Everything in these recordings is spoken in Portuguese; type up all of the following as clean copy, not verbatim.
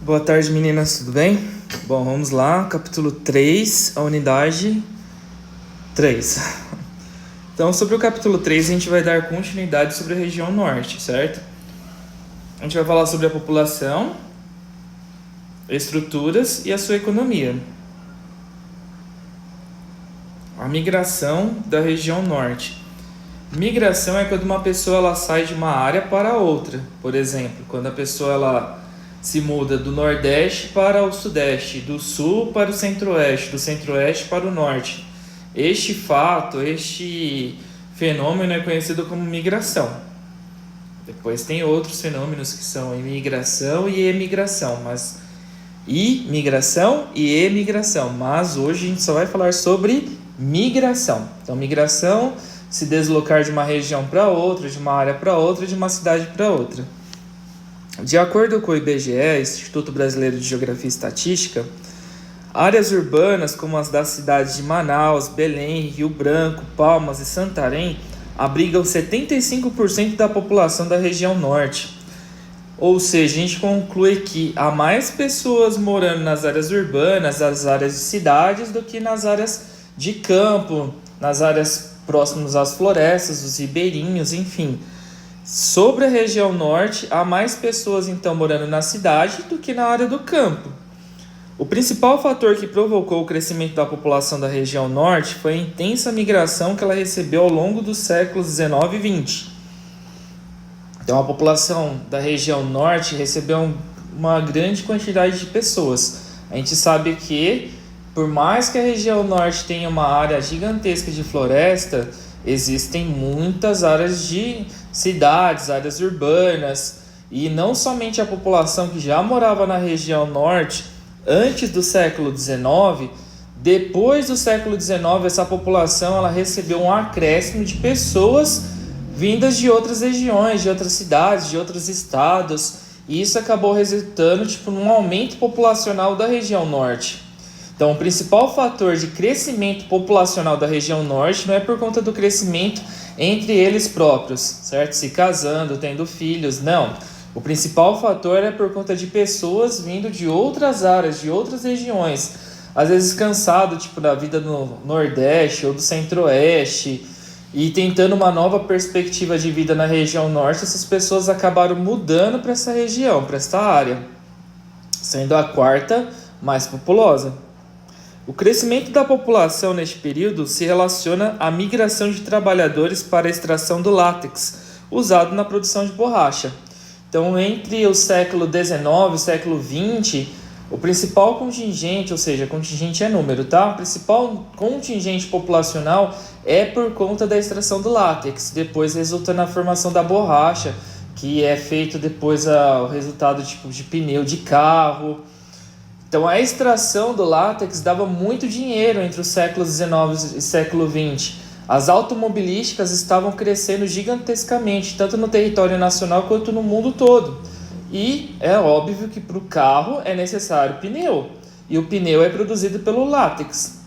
Boa tarde, meninas, tudo bem? Bom, vamos lá, capítulo 3, a unidade 3. Então, sobre o capítulo 3, a gente vai dar continuidade sobre a região norte, certo? A gente vai falar sobre a população, estruturas e a sua economia. A migração da região norte. Migração é quando uma pessoa ela sai de uma área para outra. Por exemplo, quando a pessoa ela se muda do nordeste para o sudeste, do sul para o centro-oeste, do centro-oeste para o norte. Este fato, este fenômeno é conhecido como migração. Depois tem outros fenômenos que são imigração e emigração, mas imigração e emigração, mas hoje a gente só vai falar sobre migração. Então, migração, se deslocar de uma região para outra, de uma área para outra, de uma cidade para outra. De acordo com o IBGE, Instituto Brasileiro de Geografia e Estatística, áreas urbanas como as das cidades de Manaus, Belém, Rio Branco, Palmas e Santarém abrigam 75% da população da região norte. Ou seja, a gente conclui que há mais pessoas morando nas áreas urbanas, nas áreas de cidades, do que nas áreas de campo, nas áreas próximas às florestas, os ribeirinhos, enfim. Sobre a região norte, há mais pessoas então morando na cidade do que na área do campo. O principal fator que provocou o crescimento da população da região norte foi a intensa migração que ela recebeu ao longo dos séculos 19 e 20. Então a população da região norte recebeu uma grande quantidade de pessoas. A gente sabe que, por mais que a região norte tenha uma área gigantesca de floresta, existem muitas áreas de cidades, áreas urbanas, e não somente a população que já morava na região norte antes do século XIX, depois do século XIX essa população ela recebeu um acréscimo de pessoas vindas de outras regiões, de outras cidades, de outros estados, e isso acabou resultando num aumento populacional da região norte. Então, o principal fator de crescimento populacional da região norte não é por conta do crescimento entre eles próprios, certo? Se casando, tendo filhos, não. O principal fator é por conta de pessoas vindo de outras áreas, de outras regiões, às vezes cansado, da vida no Nordeste ou do Centro-Oeste, e tentando uma nova perspectiva de vida na região norte, essas pessoas acabaram mudando para essa região, para esta área, sendo a quarta mais populosa. O crescimento da população neste período se relaciona à migração de trabalhadores para a extração do látex, usado na produção de borracha. Então, entre o século XIX e o século XX, o principal contingente, ou seja, contingente é número, tá? O principal contingente populacional é por conta da extração do látex, depois resulta na formação da borracha, que é feito depois o resultado de pneu de carro. Então, a extração do látex dava muito dinheiro entre os séculos XIX e século XX. As automobilísticas estavam crescendo gigantescamente, tanto no território nacional quanto no mundo todo. E é óbvio que para o carro é necessário pneu. E o pneu é produzido pelo látex.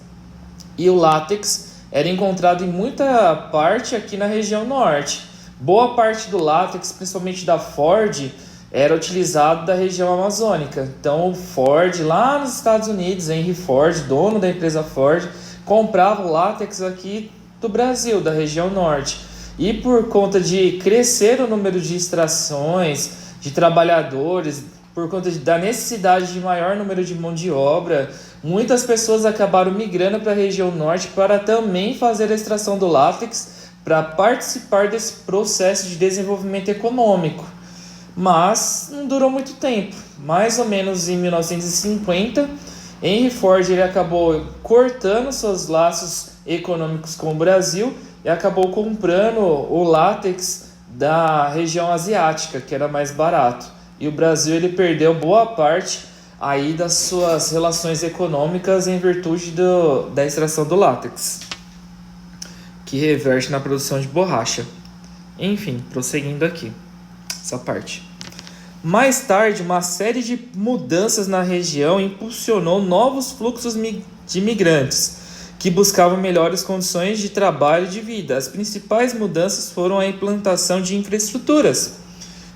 E o látex era encontrado em muita parte aqui na região norte. Boa parte do látex, principalmente da Ford, era utilizado da região amazônica. Então o Ford, lá nos Estados Unidos, Henry Ford, dono da empresa Ford, comprava o látex aqui do Brasil, da região norte. E por conta de crescer o número de extrações, de trabalhadores, por conta da necessidade de maior número de mão de obra, muitas pessoas acabaram migrando para a região norte para também fazer a extração do látex, para participar desse processo de desenvolvimento econômico. Mas não durou muito tempo. Mais ou menos em 1950, Henry Ford ele acabou cortando seus laços econômicos com o Brasil e acabou comprando o látex da região asiática, que era mais barato. E o Brasil ele perdeu boa parte aí das suas relações econômicas em virtude da extração do látex, que reverte na produção de borracha. Enfim, prosseguindo aqui essa parte. Mais tarde, uma série de mudanças na região impulsionou novos fluxos de migrantes que buscavam melhores condições de trabalho e de vida. As principais mudanças foram a implantação de infraestruturas.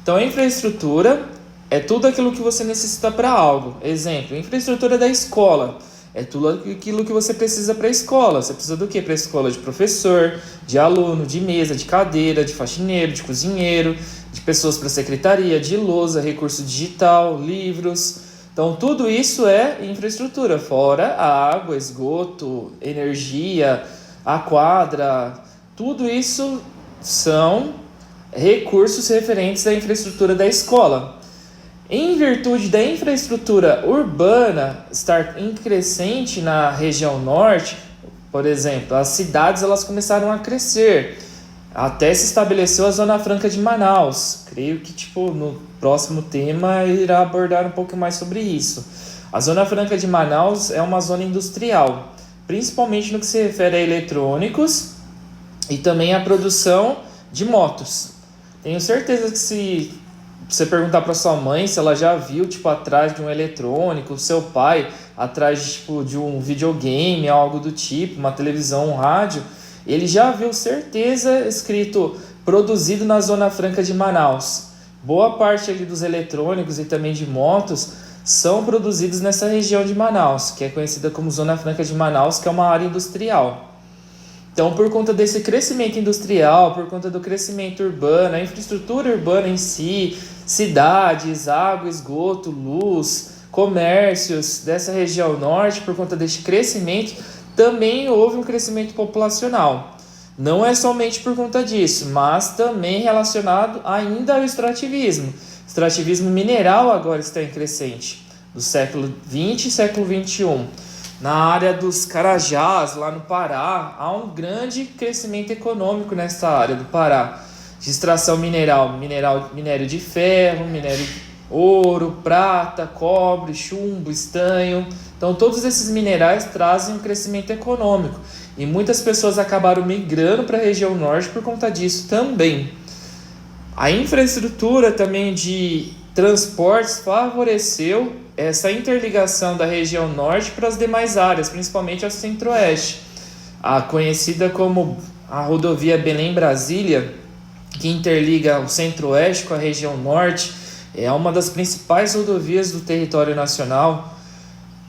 Então, a infraestrutura é tudo aquilo que você necessita para algo. Exemplo, infraestrutura da escola. É tudo aquilo que você precisa para a escola. Você precisa do quê para a escola? De professor, de aluno, de mesa, de cadeira, de faxineiro, de cozinheiro, de pessoas para secretaria, de lousa, recurso digital, livros. Então, tudo isso é infraestrutura, fora a água, esgoto, energia, a quadra. Tudo isso são recursos referentes à infraestrutura da escola. Em virtude da infraestrutura urbana estar em crescente na região norte, por exemplo, as cidades elas começaram a crescer, até se estabeleceu a Zona Franca de Manaus. Creio que no próximo tema irá abordar um pouco mais sobre isso. A Zona Franca de Manaus é uma zona industrial, principalmente no que se refere a eletrônicos e também à produção de motos. Tenho certeza que se você perguntar para sua mãe se ela já viu atrás de um eletrônico, seu pai atrás de um videogame, algo do tipo, uma televisão, um rádio, ele já viu certeza escrito produzido na Zona Franca de Manaus. Boa parte ali dos eletrônicos e também de motos são produzidos nessa região de Manaus, que é conhecida como Zona Franca de Manaus, que é uma área industrial. Então, por conta desse crescimento industrial, por conta do crescimento urbano, a infraestrutura urbana em si, cidades, água, esgoto, luz, comércios dessa região norte, por conta deste crescimento, também houve um crescimento populacional. Não é somente por conta disso, mas também relacionado ainda ao extrativismo. O extrativismo mineral agora está em crescente, do século XX e século XXI. Na área dos Carajás, lá no Pará, há um grande crescimento econômico nessa área do Pará. De extração minério de ferro, minério de ouro, prata, cobre, chumbo, estanho. Então, todos esses minerais trazem um crescimento econômico. E muitas pessoas acabaram migrando para a região norte por conta disso também. A infraestrutura também de transportes favoreceu essa interligação da região norte para as demais áreas, principalmente a centro-oeste. A conhecida como a rodovia Belém-Brasília, que interliga o centro-oeste com a região norte, é uma das principais rodovias do território nacional.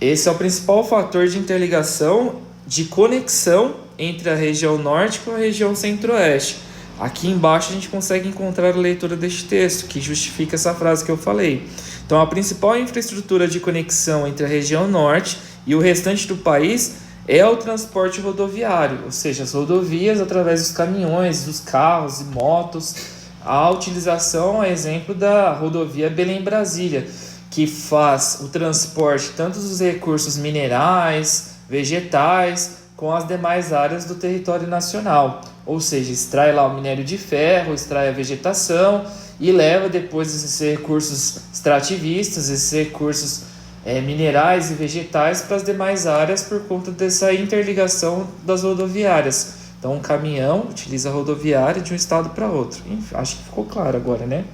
Esse é o principal fator de interligação, de conexão entre a região norte com a região centro-oeste. Aqui embaixo a gente consegue encontrar a leitura deste texto, que justifica essa frase que eu falei. Então, a principal infraestrutura de conexão entre a região norte e o restante do país é o transporte rodoviário, ou seja, as rodovias através dos caminhões, dos carros e motos. A utilização, a exemplo da rodovia Belém-Brasília, que faz o transporte tanto dos recursos minerais, vegetais, com as demais áreas do território nacional. Ou seja, extrai lá o minério de ferro, extrai a vegetação e leva depois esses recursos extrativistas, esses recursos minerais e vegetais para as demais áreas por conta dessa interligação das rodoviárias. Então, um caminhão utiliza a rodoviária de um estado para outro. Enfim, acho que ficou claro agora, né?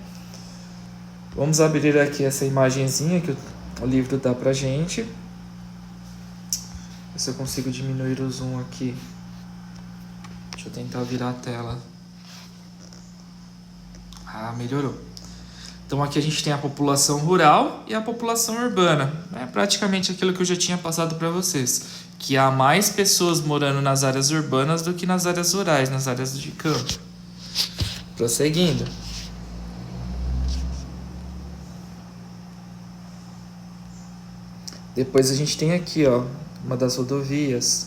Vamos abrir aqui essa imagenzinha que o livro dá para gente. Ver se eu consigo diminuir o zoom aqui. Deixa eu tentar virar a tela. Ah, melhorou. Então aqui a gente tem a população rural e a população urbana. É praticamente aquilo que eu já tinha passado para vocês. Que há mais pessoas morando nas áreas urbanas do que nas áreas rurais, nas áreas de campo. Prosseguindo. Depois a gente tem aqui, uma das rodovias.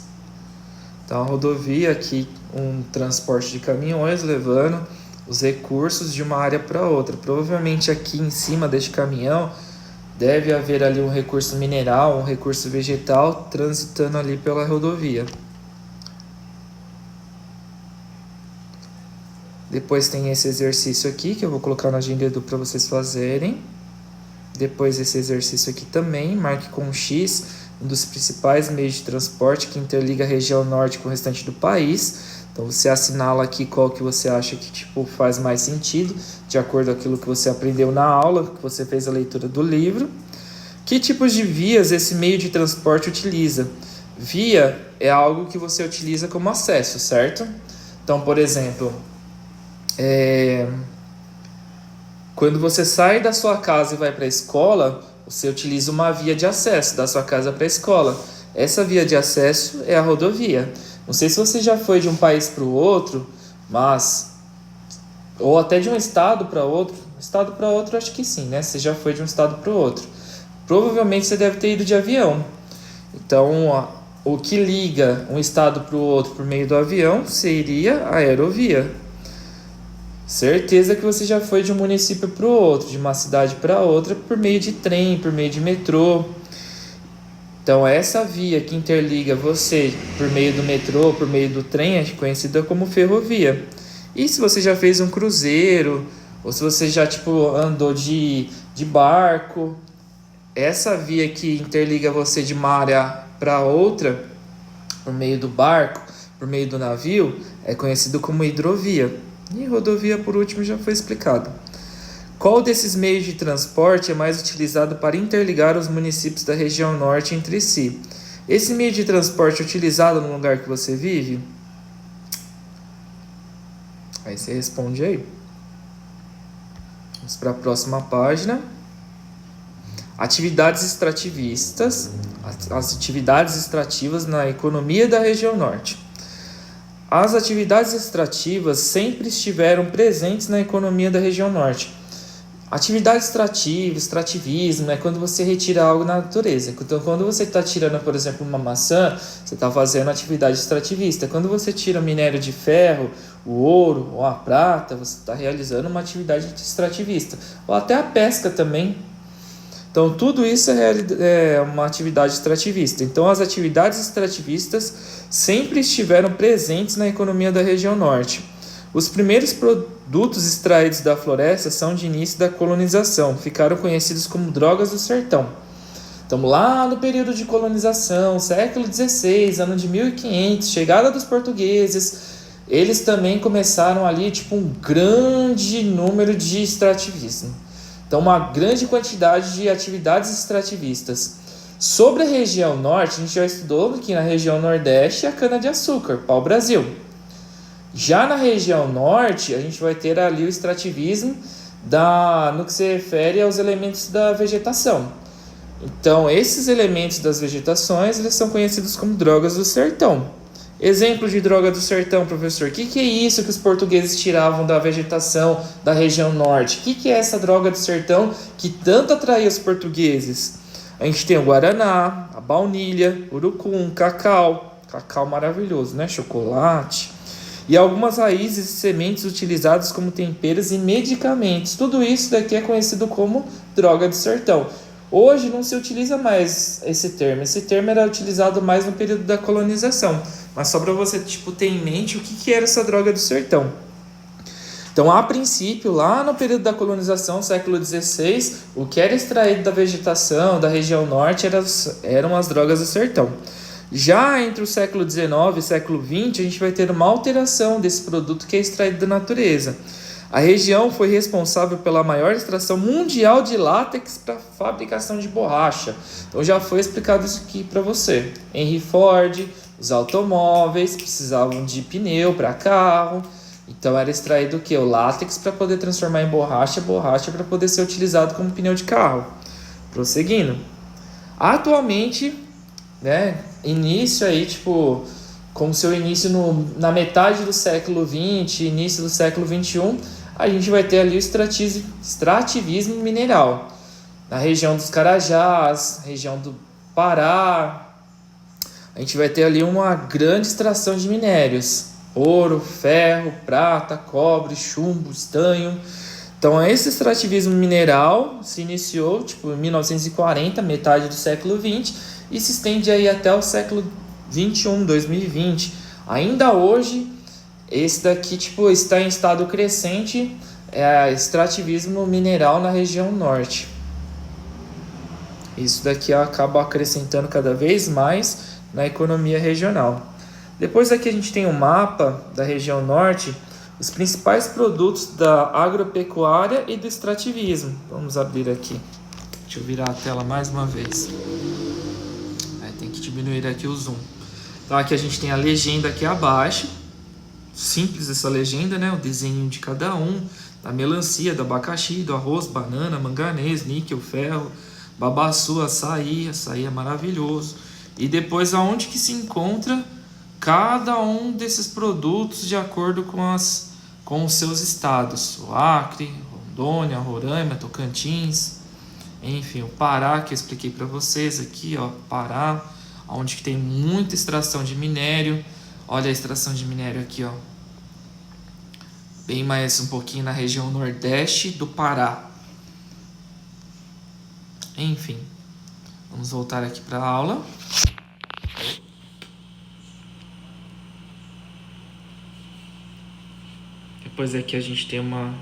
Então, a rodovia aqui, um transporte de caminhões levando os recursos de uma área para outra. Provavelmente aqui em cima deste caminhão deve haver ali um recurso mineral, um recurso vegetal transitando ali pela rodovia. Depois tem esse exercício aqui que eu vou colocar na agenda para vocês fazerem. Depois esse exercício aqui também, marque com um X, um dos principais meios de transporte que interliga a região norte com o restante do país. Então você assinala aqui qual que você acha que faz mais sentido, de acordo com aquilo que você aprendeu na aula, que você fez a leitura do livro. Que tipos de vias esse meio de transporte utiliza? Via é algo que você utiliza como acesso, certo? Então, por exemplo, Quando você sai da sua casa e vai para a escola, você utiliza uma via de acesso da sua casa para a escola. Essa via de acesso é a rodovia. Não sei se você já foi de um país para o outro, mas ou até de um estado para outro. Estado para outro, acho que sim, né? Você já foi de um estado para o outro. Provavelmente você deve ter ido de avião. Então, o que liga um estado para o outro por meio do avião seria a aerovia. Certeza que você já foi de um município para o outro, de uma cidade para outra, por meio de trem, por meio de metrô. Então, essa via que interliga você por meio do metrô, por meio do trem, é conhecida como ferrovia. E se você já fez um cruzeiro, ou se você já andou de barco, essa via que interliga você de uma área para outra, por meio do barco, por meio do navio, é conhecido como hidrovia. E rodovia, por último, já foi explicado. Qual desses meios de transporte é mais utilizado para interligar os municípios da região norte entre si? Esse meio de transporte é utilizado no lugar que você vive? Aí você responde aí. Vamos para a próxima página. Atividades extrativistas. As atividades extrativas na economia da região norte. As atividades extrativas sempre estiveram presentes na economia da região norte. Atividade extrativa, extrativismo, é quando você retira algo da natureza. Então, quando você está tirando, por exemplo, uma maçã, você está fazendo atividade extrativista. Quando você tira o minério de ferro, o ouro ou a prata, você está realizando uma atividade extrativista. Ou até a pesca também. Então, tudo isso é uma atividade extrativista. Então, as atividades extrativistas sempre estiveram presentes na economia da região norte. Os primeiros produtos extraídos da floresta são de início da colonização. Ficaram conhecidos como drogas do sertão. Estamos lá no período de colonização, século XVI, ano de 1500, chegada dos portugueses. Eles também começaram ali um grande número de extrativismo. Então, uma grande quantidade de atividades extrativistas. Sobre a região norte, a gente já estudou que na região nordeste a cana-de-açúcar, pau-brasil. Já na região norte, a gente vai ter ali o extrativismo no que se refere aos elementos da vegetação. Então, esses elementos das vegetações, eles são conhecidos como drogas do sertão. Exemplo de droga do sertão, professor. O que é isso que os portugueses tiravam da vegetação da região norte? O que é essa droga do sertão que tanto atraía os portugueses? A gente tem o guaraná, a baunilha, urucum, cacau maravilhoso, né? Chocolate. E algumas raízes e sementes utilizadas como temperos e medicamentos. Tudo isso daqui é conhecido como droga do sertão. Hoje não se utiliza mais esse termo. Esse termo era utilizado mais no período da colonização. Mas só para você ter em mente o que era essa droga do sertão. Então, a princípio, lá no período da colonização, século XVI, o que era extraído da vegetação da região norte eram as drogas do sertão. Já entre o século XIX e o século XX, a gente vai ter uma alteração desse produto que é extraído da natureza. A região foi responsável pela maior extração mundial de látex para fabricação de borracha. Então já foi explicado isso aqui para você. Henry Ford, os automóveis precisavam de pneu para carro. Então era extraído o quê? O látex para poder transformar em borracha para poder ser utilizado como pneu de carro. Prosseguindo. Atualmente, início aí, como seu início na metade do século XX, início do século XXI, a gente vai ter ali o extrativismo mineral. Na região dos Carajás, região do Pará, a gente vai ter ali uma grande extração de minérios. Ouro, ferro, prata, cobre, chumbo, estanho. Então, esse extrativismo mineral se iniciou em 1940, metade do século XX, e se estende aí até o século 21, 2020. Ainda hoje, esse daqui está em estado crescente, extrativismo mineral na região norte. Isso daqui acaba acrescentando cada vez mais na economia regional. Depois aqui a gente tem um mapa da região norte, os principais produtos da agropecuária e do extrativismo. Vamos abrir aqui. Deixa eu virar a tela mais uma vez. Tem que diminuir aqui o zoom. Então aqui a gente tem a legenda aqui abaixo. Simples essa legenda, né? O desenho de cada um. da melancia, do abacaxi, do arroz, banana, manganês, níquel, ferro, babaçu, açaí é maravilhoso. E depois aonde que se encontra cada um desses produtos de acordo com os seus estados. O Acre, Rondônia, Roraima, Tocantins, enfim, o Pará, que eu expliquei para vocês aqui, ó, Pará, onde que tem muita extração de minério. Olha a extração de minério aqui, ó. Bem mais um pouquinho na região nordeste do Pará. Enfim, vamos voltar aqui para a aula. Depois aqui a gente tem no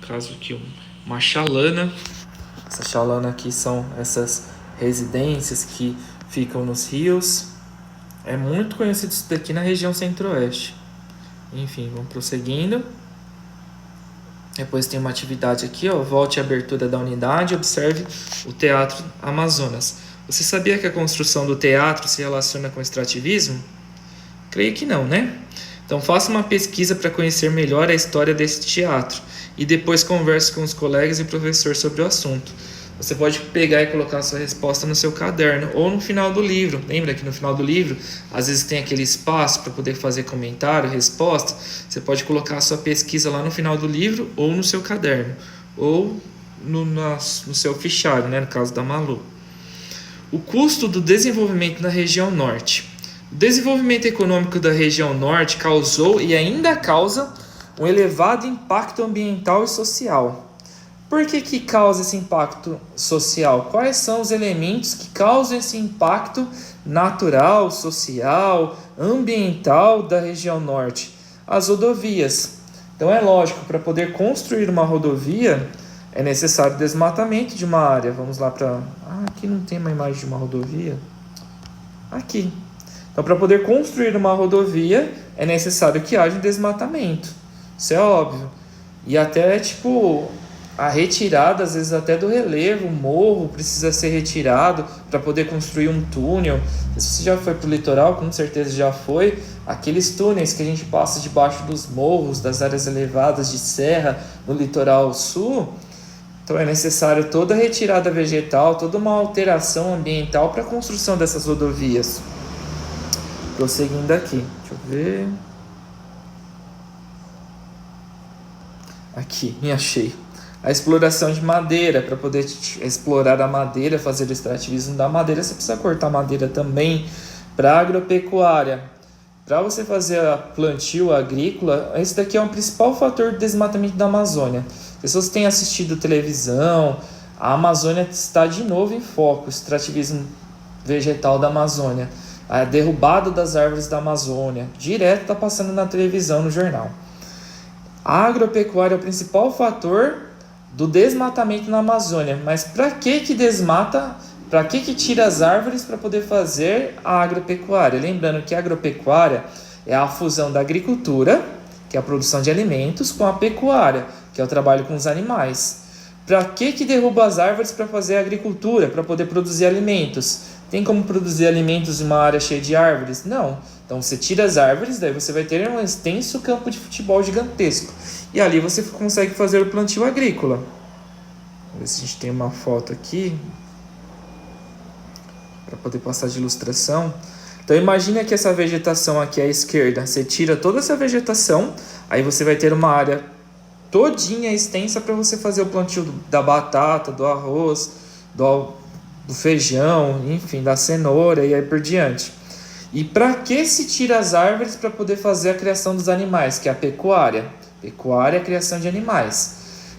caso aqui, uma chalana. Essa chalana aqui são essas residências que ficam nos rios. É muito conhecido isso daqui na região centro-oeste. Enfim, vamos prosseguindo. Depois tem uma atividade aqui, ó. Volte à abertura da unidade e observe o Teatro Amazonas. Você sabia que a construção do teatro se relaciona com o extrativismo? Creio que não, né? Então faça uma pesquisa para conhecer melhor a história desse teatro e depois converse com os colegas e professor sobre o assunto. Você pode pegar e colocar a sua resposta no seu caderno ou no final do livro. Lembra que no final do livro, às vezes tem aquele espaço para poder fazer comentário, resposta. Você pode colocar a sua pesquisa lá no final do livro ou no seu caderno ou no seu fichário, né, no caso da Malu. O custo do desenvolvimento na região norte. O desenvolvimento econômico da região norte causou e ainda causa um elevado impacto ambiental e social. Por que causa esse impacto social? Quais são os elementos que causam esse impacto natural, social, ambiental da região norte? As rodovias. Então é lógico, para poder construir uma rodovia é necessário desmatamento de uma área. Vamos lá para... aqui não tem uma imagem de uma rodovia. Aqui. Então, para poder construir uma rodovia é necessário que haja um desmatamento. Isso é óbvio. E até a retirada, às vezes até do relevo, o morro precisa ser retirado para poder construir um túnel. Se você já foi para o litoral, com certeza já foi. Aqueles túneis que a gente passa debaixo dos morros, das áreas elevadas de serra no litoral sul. Então é necessário toda a retirada vegetal, toda uma alteração ambiental para a construção dessas rodovias. Prosseguindo aqui, deixa eu ver. Aqui, me achei. A exploração de madeira, para poder explorar a madeira, fazer o extrativismo da madeira, você precisa cortar madeira também. Para agropecuária, para você fazer a plantio agrícola, esse daqui é um principal fator de desmatamento da Amazônia. Se você tem assistido televisão, a Amazônia está de novo em foco, o extrativismo vegetal da Amazônia, a derrubada das árvores da Amazônia, direto está passando na televisão, no jornal. A agropecuária é o principal fator do desmatamento na Amazônia. Mas para que desmata? Para que tira as árvores para poder fazer a agropecuária? Lembrando que a agropecuária é a fusão da agricultura, que é a produção de alimentos, com a pecuária, que é o trabalho com os animais. Para que derruba as árvores para fazer a agricultura, para poder produzir alimentos? Tem como produzir alimentos em uma área cheia de árvores? Não. Então você tira as árvores, daí você vai ter um extenso campo de futebol gigantesco. E ali você consegue fazer o plantio agrícola. Vamos ver se a gente tem uma foto aqui para poder passar de ilustração. Então imagina que essa vegetação aqui à esquerda, você tira toda essa vegetação, aí você vai ter uma área todinha extensa para você fazer o plantio da batata, do arroz, do feijão, enfim, da cenoura e aí por diante. E para que se tira as árvores? Para poder fazer a criação dos animais, que é a pecuária. Pecuária é a criação de animais.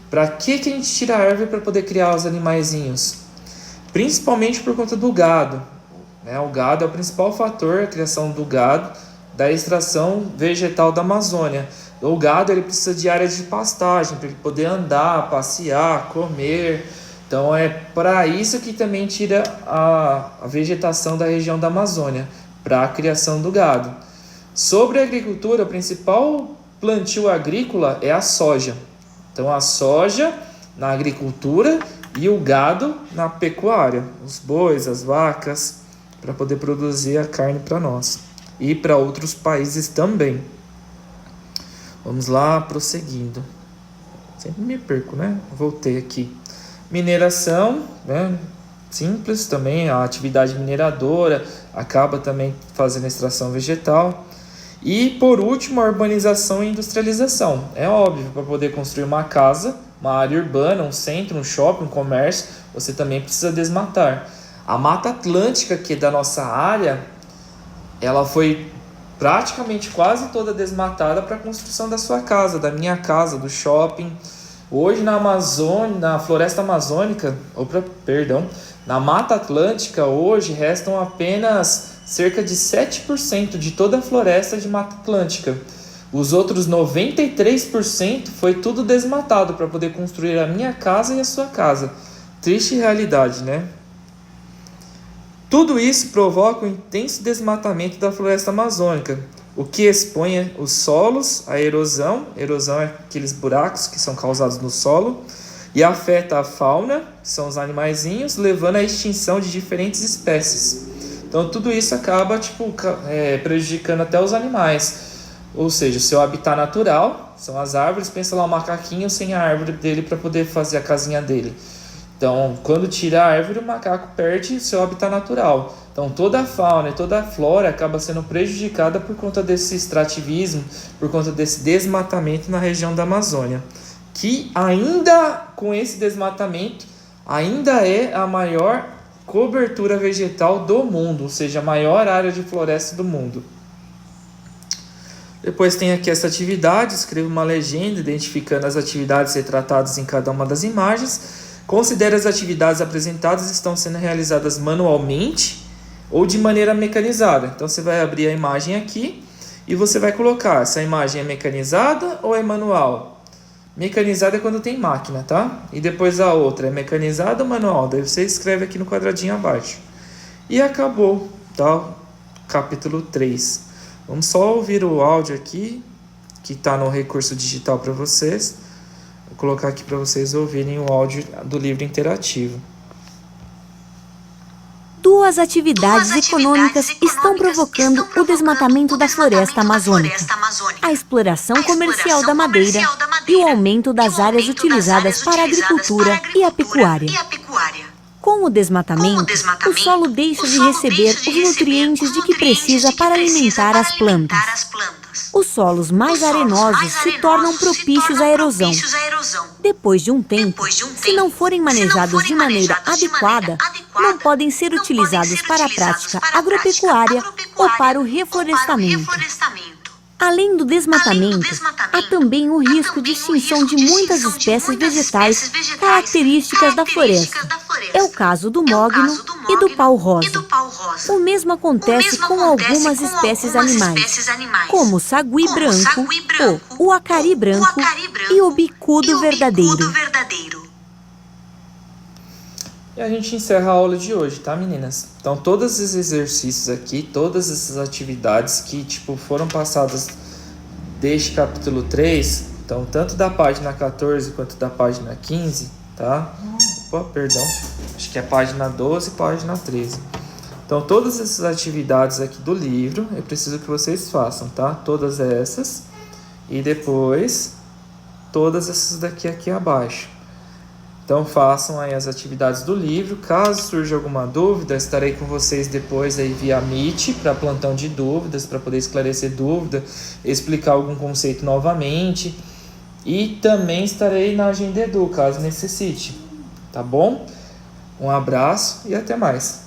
Para que a gente tira a árvore para poder criar os animaizinhos? Principalmente por conta do gado. O gado é o principal fator, a criação do gado, da extração vegetal da Amazônia. O gado ele precisa de áreas de pastagem, para ele poder andar, passear, comer. Então é para isso que também tira a vegetação da região da Amazônia, para a criação do gado. Sobre a agricultura, o principal plantio agrícola é a soja. Então a soja na agricultura e o gado na pecuária, os bois, as vacas, para poder produzir a carne para nós e para outros países também. Vamos lá, prosseguindo. Sempre me perco, né? Voltei aqui. Mineração, né? Simples também, a atividade mineradora acaba também fazendo extração vegetal. E por último, a urbanização e industrialização. É óbvio, para poder construir uma casa, uma área urbana, um centro, um shopping, um comércio, você também precisa desmatar. A Mata Atlântica, que é da nossa área, ela foi praticamente quase toda desmatada para a construção da sua casa, da minha casa, do shopping. Hoje na Amazônia, na floresta amazônica, na Mata Atlântica, hoje restam apenas cerca de 7% de toda a floresta de Mata Atlântica. Os outros 93% foi tudo desmatado para poder construir a minha casa e a sua casa. Triste realidade, né? Tudo isso provoca um intenso desmatamento da floresta amazônica, o que expõe os solos à erosão. Erosão é aqueles buracos que são causados no solo, e afeta a fauna, que são os animaizinhos, levando à extinção de diferentes espécies. Então tudo isso acaba prejudicando até os animais. Ou seja, o seu habitat natural são as árvores. Pensa lá um macaquinho sem a árvore dele para poder fazer a casinha dele. Então, quando tira a árvore, o macaco perde seu habitat natural. Então, toda a fauna e toda a flora acaba sendo prejudicada por conta desse extrativismo, por conta desse desmatamento na região da Amazônia. Que ainda com esse desmatamento, ainda é a maior cobertura vegetal do mundo, ou seja, a maior área de floresta do mundo. Depois tem aqui essa atividade, escreva uma legenda identificando as atividades retratadas em cada uma das imagens. Considere as atividades apresentadas estão sendo realizadas manualmente ou de maneira mecanizada. Então você vai abrir a imagem aqui e você vai colocar se a imagem é mecanizada ou é manual. Mecanizada é quando tem máquina, tá? E depois a outra é mecanizada ou manual. Daí você escreve aqui no quadradinho abaixo. E acabou, tá? Capítulo 3. Vamos só ouvir o áudio aqui, que está no recurso digital para vocês. Vou colocar aqui para vocês ouvirem o áudio do livro interativo. Duas atividades econômicas estão provocando o desmatamento da floresta amazônica: a exploração comercial da madeira e o aumento das áreas utilizadas para a agricultura e a pecuária. Com o desmatamento, o solo deixa de receber os nutrientes de que precisa para alimentar as plantas. Os solos mais arenosos se tornam propícios à erosão. Depois de um tempo, se não forem manejados de maneira adequada, não podem ser utilizados para a prática agropecuária ou para o reflorestamento. Além do desmatamento, há também o risco de extinção de muitas espécies vegetais características da floresta. É o caso do mogno e do pau-rosa. O mesmo acontece com algumas espécies animais, como o sagui branco, o acari branco e o bicudo verdadeiro. E a gente encerra a aula de hoje, tá, meninas? Então, todos esses exercícios aqui, todas essas atividades que, foram passadas deste capítulo 3, então, tanto da página 14 quanto da página 15, tá? Acho que é página 12 e página 13. Então, todas essas atividades aqui do livro, eu preciso que vocês façam, tá? Todas essas. E depois, todas essas daqui aqui abaixo. Então façam aí as atividades do livro. Caso surja alguma dúvida, estarei com vocês depois aí via Meet para plantão de dúvidas, para poder esclarecer dúvida, explicar algum conceito novamente. E também estarei na Agenda Edu, caso necessite. Tá bom? Um abraço e até mais.